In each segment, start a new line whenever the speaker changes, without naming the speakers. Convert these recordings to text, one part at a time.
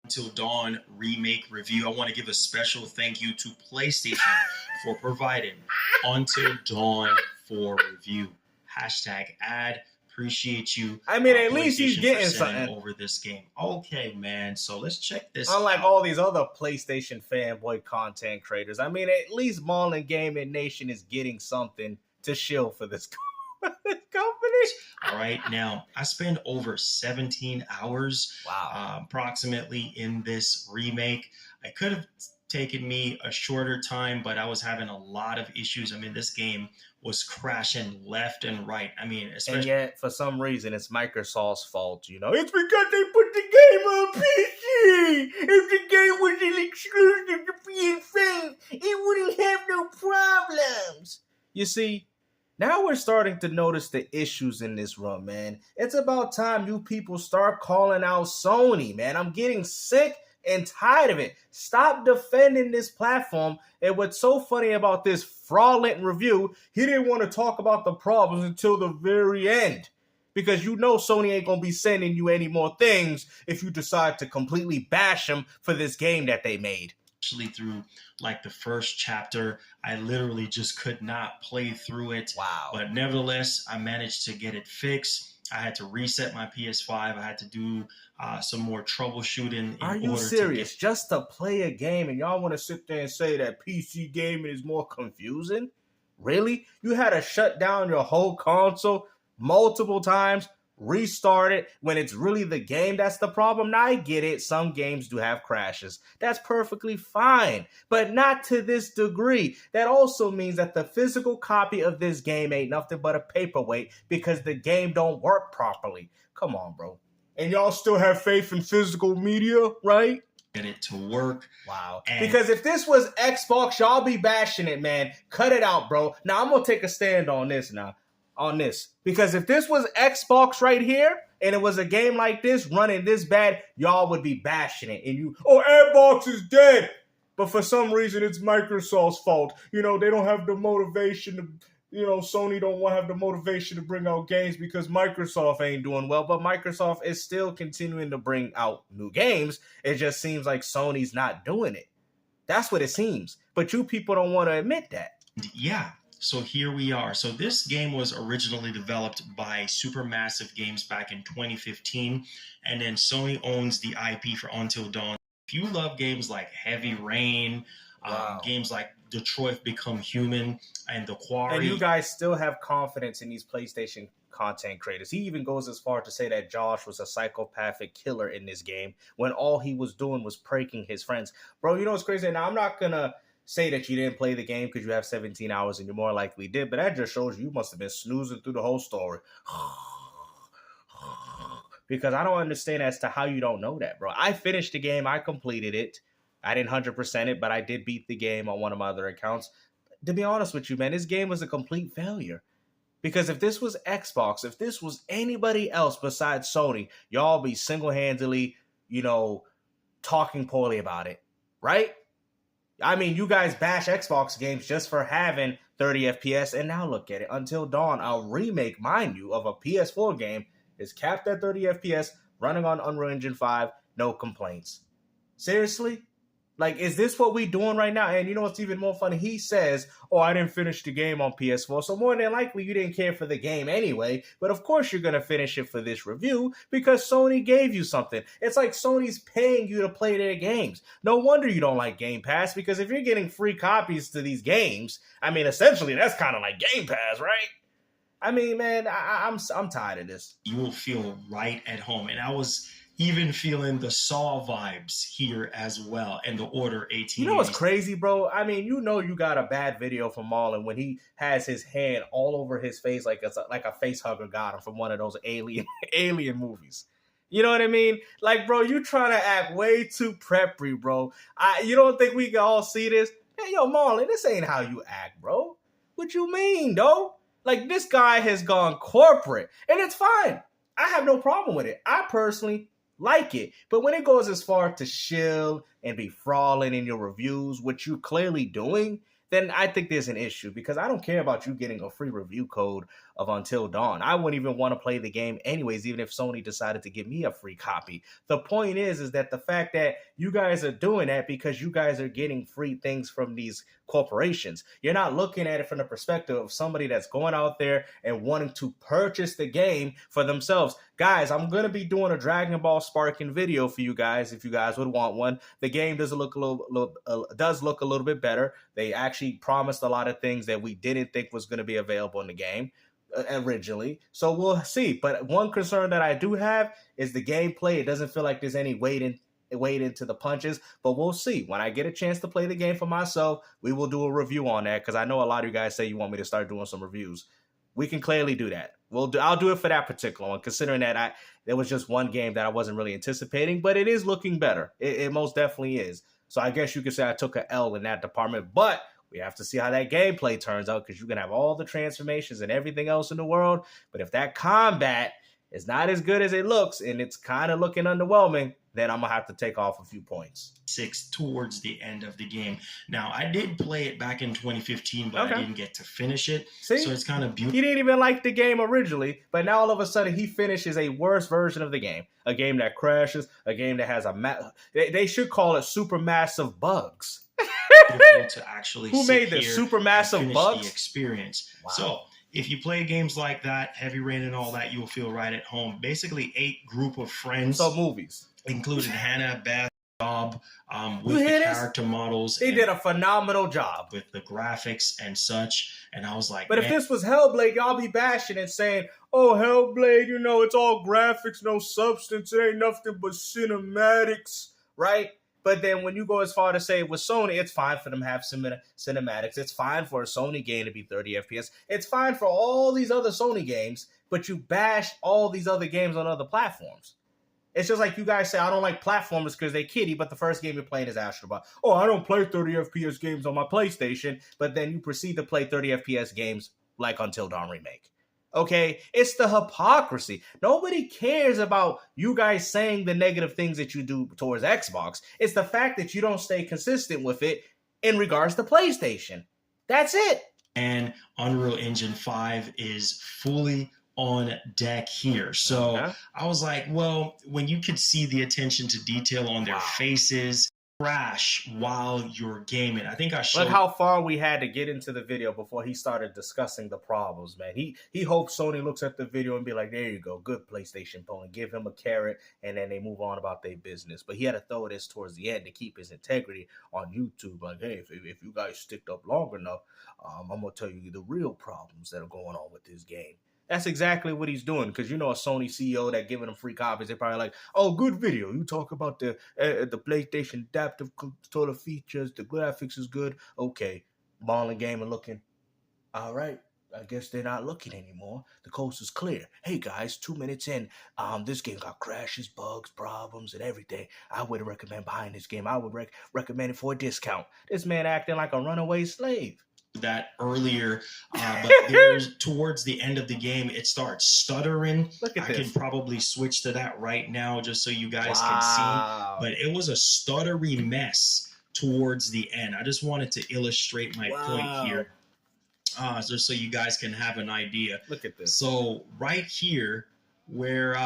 Until Dawn remake review. I want to give a special thank you to PlayStation for providing Until Dawn for review. Hashtag ad. Appreciate you.
I mean, at least he's
PlayStation
getting
for sending
something.
over this game. Okay, man. So let's check this
Unlike
out.
all these other PlayStation fanboy content creators, I mean, at least MarlonGamingNation is getting something to shill for this company.
All right, now I spent over 17 hours approximately in this remake. I could have taken me a shorter time, but I was having a lot of issues. I mean, this game was crashing left and right. I mean, especially...
And yet, for some reason, it's Microsoft's fault, you know. It's because they put the game on PC! If the game was an exclusive to PS5, it wouldn't have no problems! You see, now we're starting to notice the issues in this run, man. It's about time you people start calling out Sony, man. I'm getting sick and tired of it. Stop defending this platform. And what's so funny about this fraudulent review, he didn't want to talk about the problems until the very end. Because you know Sony ain't going to be sending you any more things if you decide to completely bash them for this game that they made.
Actually, through like the first chapter, I literally just could not play through it.
Wow.
But nevertheless, I managed to get it fixed. I had to reset my PS5. I had to do some more troubleshooting.
Are you serious? Just to play a game, and y'all want to sit there and say that PC gaming is more confusing? Really? You had to shut down your whole console multiple times, restart it when it's really the game that's the problem? Now, I get it. Some games do have crashes. That's perfectly fine, but not to this degree. That also means that the physical copy of this game ain't nothing but a paperweight because the game don't work properly. Come on, bro. And y'all still have faith in physical media, right?
Get it to work.
Wow. Because if this was Xbox, y'all be bashing it, man. Cut it out, bro. Now, I'm going to take a stand on this now. Because if this was Xbox right here, and it was a game like this, running this bad, y'all would be bashing it. And Xbox is dead. But for some reason, it's Microsoft's fault. You know, they don't have the motivation to, Sony don't have the motivation to bring out games because Microsoft ain't doing well. But Microsoft is still continuing to bring out new games. It just seems like Sony's not doing it. That's what it seems. But you people don't want to admit that.
Yeah. So here we are. So this game was originally developed by Supermassive Games back in 2015, and then Sony owns the IP for Until Dawn. If you love games like Heavy Rain, games like Detroit Become Human, and The Quarry.
And you guys still have confidence in these PlayStation content creators. He even goes as far to say that Josh was a psychopathic killer in this game when all he was doing was pranking his friends. Bro, you know what's crazy? Now, I'm not going to say that you didn't play the game because you have 17 hours and you more likely did, but that just shows you must have been snoozing through the whole story. Because I don't understand as to how you don't know that, bro. I finished the game. I completed it. I didn't 100% it, but I did beat the game on one of my other accounts. To be honest with you, man, this game was a complete failure. Because if this was Xbox, if this was anybody else besides Sony, y'all be single-handedly, talking poorly about it, right? I mean, you guys bash Xbox games just for having 30 FPS, and now look at it. Until Dawn, a remake, mind you, of a PS4 game is capped at 30 FPS, running on Unreal Engine 5, no complaints. Seriously? Like, is this what we doing right now? And you know what's even more funny? He says, I didn't finish the game on PS4. So more than likely, you didn't care for the game anyway. But of course, you're going to finish it for this review because Sony gave you something. It's like Sony's paying you to play their games. No wonder you don't like Game Pass, because if you're getting free copies to these games, I mean, essentially, that's kind of like Game Pass, right? I mean, man, I'm tired of this.
You will feel right at home. And I was even feeling the Saw vibes here as well, and the Order 18.
You know what's crazy, bro? I mean, you got a bad video from Marlon when he has his hand all over his face like a face hugger got him from one of those alien movies. You know what I mean? Like, bro, you trying to act way too preppy, bro. You don't think we can all see this? Hey, yo, Marlon, this ain't how you act, bro. What you mean, though? Like, this guy has gone corporate, and it's fine. I have no problem with it. I personally like it. But when it goes as far to shill and be fraudulent in your reviews, which you're clearly doing, then I think there's an issue, because I don't care about you getting a free review code of Until Dawn. I wouldn't even want to play the game anyways, even if Sony decided to give me a free copy. The point is that the fact that you guys are doing that because you guys are getting free things from these corporations. You're not looking at it from the perspective of somebody that's going out there and wanting to purchase the game for themselves. Guys, I'm going to be doing a Dragon Ball Sparking video for you guys if you guys would want one. The game does look a little bit better. They actually promised a lot of things that we didn't think was going to be available in the game originally. So we'll see. But one concern that I do have is the gameplay. It doesn't feel like there's any wade into the punches, but we'll see. When I get a chance to play the game for myself, we will do a review on that, because I know a lot of you guys say you want me to start doing some reviews. We can clearly do that. I'll do it for that particular one, considering that there was just one game that I wasn't really anticipating, but it is looking better. It most definitely is. So I guess you could say I took an L in that department, but we have to see how that gameplay turns out, because you can have all the transformations and everything else in the world, but if that combat is not as good as it looks and it's kind of looking underwhelming, then I'm going to have to take off a few points.
6 towards the end of the game. Now, I did play it back in 2015, but I didn't get to finish it.
See?
So it's kind of beautiful.
He didn't even like the game originally, but now all of a sudden he finishes a worse version of the game. A game that crashes, a game that has they should call it supermassive bugs.
To actually
Who made this? Supermassive bugs?
The experience.
Wow.
So if you play games like that, Heavy Rain and all that, you'll feel right at home. Basically, 8 group of friends.
So movies.
Included Hannah, Beth, Bob, with the character models.
They did a phenomenal job.
With the graphics and such. And I was like,
but if this was Hellblade, y'all be bashing and saying, oh, Hellblade, it's all graphics, no substance. It ain't nothing but cinematics, right? But then when you go as far to say with Sony, it's fine for them to have cinematics. It's fine for a Sony game to be 30 FPS. It's fine for all these other Sony games, but you bash all these other games on other platforms. It's just like you guys say, I don't like platformers because they're kiddie, but the first game you're playing is Astrobot. Oh, I don't play 30 FPS games on my PlayStation, but then you proceed to play 30 FPS games like Until Dawn Remake. Okay, it's the hypocrisy. Nobody cares about you guys saying the negative things that you do towards Xbox. It's the fact that you don't stay consistent with it in regards to PlayStation. That's it.
And Unreal Engine 5 is fully on deck here. So I was like, well, when you could see the attention to detail on their faces, crash while you're gaming. I think I showed.
Look how far we had to get into the video before he started discussing the problems, man. He hopes Sony looks at the video and be like, there you go, good PlayStation opponent. Give him a carrot, and then they move on about their business. But he had to throw this towards the end to keep his integrity on YouTube. Like, hey, if you guys sticked up long enough, I'm going to tell you the real problems that are going on with this game. That's exactly what he's doing, because a Sony CEO that giving him free copies, they're probably like, oh, good video. You talk about the PlayStation adaptive controller features, the graphics is good. Okay, MarlonGaming looking. All right, I guess they're not looking anymore. The coast is clear. Hey, guys, 2 minutes in, this game got crashes, bugs, problems, and everything. I wouldn't recommend buying this game. I would recommend it for a discount. This man acting like a runaway slave.
That earlier, but there's towards the end of the game, it starts stuttering.
Look at this.
I can probably switch to that right now just so you guys can see. But it was a stuttery mess towards the end. I just wanted to illustrate my point here, just so you guys can have an idea.
Look at this.
So right here, where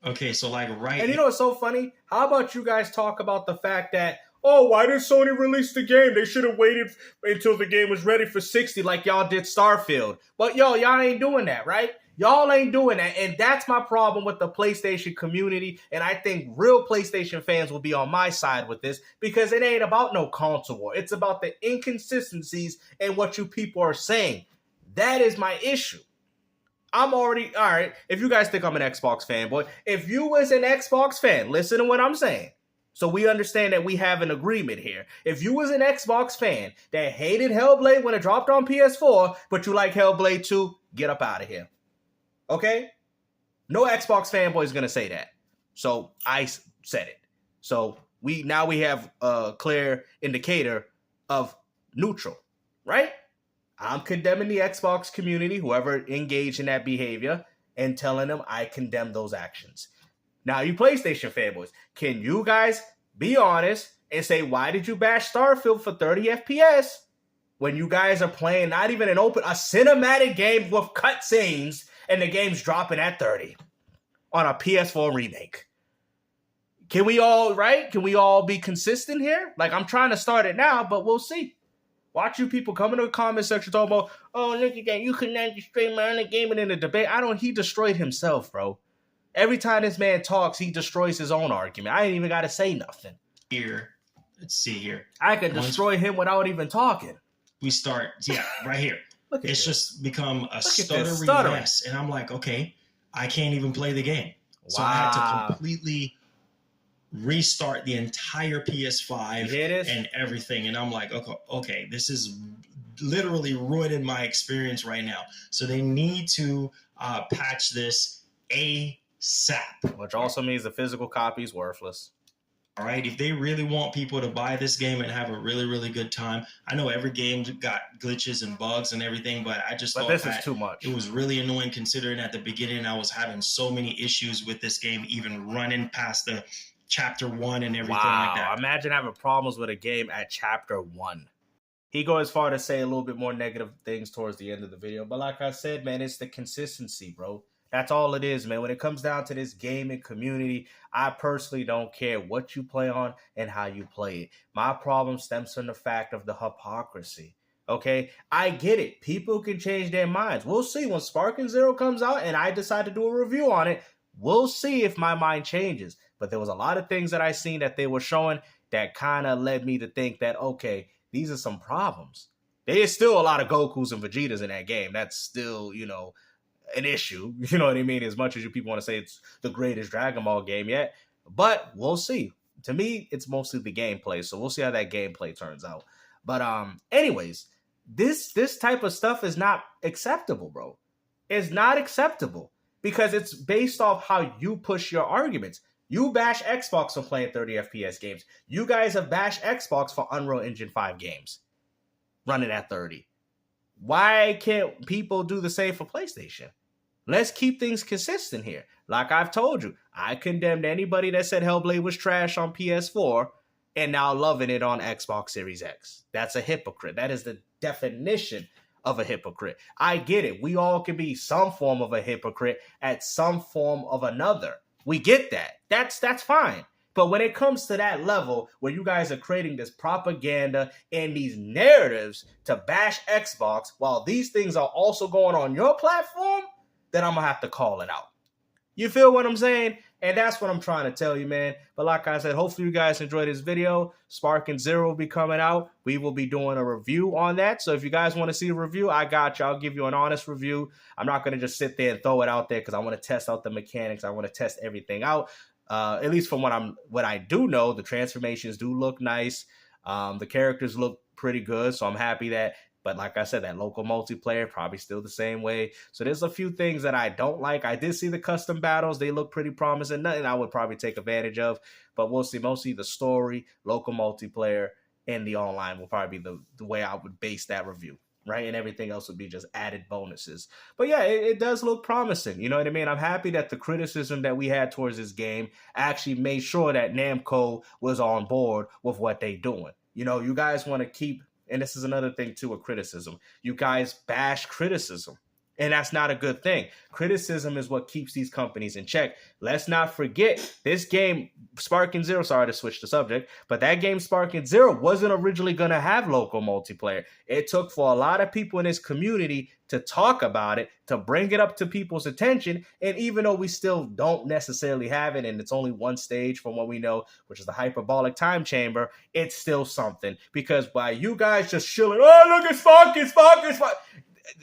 okay, so like right.
And what's so funny? How about you guys talk about the fact that, oh, why did Sony release the game? They should have waited until the game was ready for 60 like y'all did Starfield. But y'all ain't doing that, right? Y'all ain't doing that. And that's my problem with the PlayStation community. And I think real PlayStation fans will be on my side with this, because it ain't about no console war. It's about the inconsistencies in what you people are saying. That is my issue. I'm already, all right, if you guys think I'm an Xbox fanboy, if you was an Xbox fan, listen to what I'm saying. So we understand that we have an agreement here. If you was an Xbox fan that hated Hellblade when it dropped on PS4, but you like Hellblade 2, get up out of here. Okay? No Xbox fanboy is going to say that. So I said it. So we have a clear indicator of neutral, right? I'm condemning the Xbox community, whoever engaged in that behavior, and telling them I condemn those actions. Now, you PlayStation fanboys, can you guys be honest and say, why did you bash Starfield for 30 FPS? when you guys are playing not even a cinematic game with cutscenes and the game's dropping at 30 on a PS4 remake? Can we all, right? Can we all be consistent here? Like, I'm trying to start it now, but we'll see. Watch you people come into the comment section talking about, oh, look at that, you could not destroy my own game, and in the debate, he destroyed himself, bro. Every time this man talks, he destroys his own argument. I ain't even got to say nothing.
Here, let's see here.
I could destroy him without even talking.
We start, right here. It's just become a stuttering mess. And I'm like, okay, I can't even play the game. So I had to completely restart the entire PS5 and everything. And I'm like, okay, this is literally ruining my experience right now. So they need to patch this ASAP.
Which also means the physical copy is worthless.
All right, if they really want people to buy this game and have a really, really good time, I know every game got glitches and bugs and everything, but I just thought
this is too much.
It was really annoying considering at the beginning I was having so many issues with this game, even running past the chapter 1 and everything like that.
Imagine having problems with a game at chapter 1. He goes as far to say a little bit more negative things towards the end of the video, but like I said, man, it's the consistency, bro. That's all it is, man. When it comes down to this gaming community, I personally don't care what you play on and how you play it. My problem stems from the fact of the hypocrisy. Okay? I get it. People can change their minds. We'll see. When Sparking Zero comes out and I decide to do a review on it, we'll see if my mind changes. But there was a lot of things that I seen that they were showing that kind of led me to think that, okay, these are some problems. There's still a lot of Gokus and Vegetas in that game. That's still, an issue, you know what I mean? As much as you people want to say it's the greatest Dragon Ball game yet, but we'll see. To me, it's mostly the gameplay, so we'll see how that gameplay turns out. But anyways, this type of stuff is not acceptable, bro. It's not acceptable because it's based off how you push your arguments. You bash Xbox for playing 30 FPS games. You guys have bashed Xbox for Unreal Engine 5 games running at 30. Why can't people do the same for PlayStation? Let's keep things consistent here. Like I've told you, I condemned anybody that said Hellblade was trash on PS4 and now loving it on Xbox Series X. That's a hypocrite. That is the definition of a hypocrite. I get it. We all can be some form of a hypocrite at some form of another. We get that. That's fine. But when it comes to that level where you guys are creating this propaganda and these narratives to bash Xbox while these things are also going on your platform, then I'm going to have to call it out. You feel what I'm saying? And that's what I'm trying to tell you, man. But like I said, hopefully you guys enjoyed this video. Sparking Zero will be coming out. We will be doing a review on that. So if you guys want to see a review, I got you. I'll give you an honest review. I'm not going to just sit there and throw it out there because I want to test out the mechanics. I want to test everything out. At least from what I do know, the transformations do look nice. The characters look pretty good. So I'm happy that. But like I said, that local multiplayer, probably still the same way. So there's a few things that I don't like. I did see the custom battles. They look pretty promising. Nothing I would probably take advantage of. But we'll see. Mostly the story, local multiplayer, and the online will probably be the way I would base that review. Right? And everything else would be just added bonuses. But yeah, it does look promising. You know what I mean? I'm happy that the criticism that we had towards this game actually made sure that Namco was on board with what they're doing. You guys want to keep... And this is another thing, too, with criticism. You guys bash criticism. And that's not a good thing. Criticism is what keeps these companies in check. Let's not forget, this game, Sparking Zero, sorry to switch the subject, but that game, Sparking Zero, wasn't originally going to have local multiplayer. It took for a lot of people in this community to talk about it, to bring it up to people's attention. And even though we still don't necessarily have it, and it's only one stage from what we know, which is the hyperbolic time chamber, it's still something. Because by you guys just shilling, oh, look at Sparking,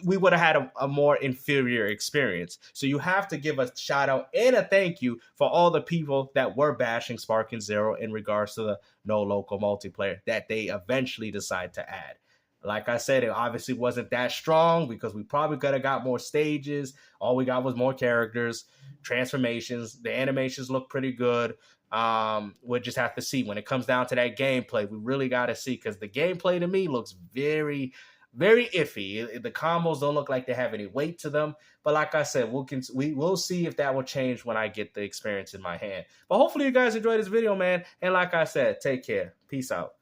we would have had a more inferior experience. So you have to give a shout out and a thank you for all the people that were bashing Sparking Zero in regards to the no local multiplayer that they eventually decide to add. Like I said, it obviously wasn't that strong because we probably could have got more stages. All we got was more characters, transformations. The animations look pretty good. We'll just have to see. When it comes down to that gameplay, we really got to see because the gameplay to me looks very, very iffy. The combos don't look like they have any weight to them. But like I said, we'll see if that will change when I get the experience in my hand. But hopefully you guys enjoyed this video, man. And like I said, take care. Peace out.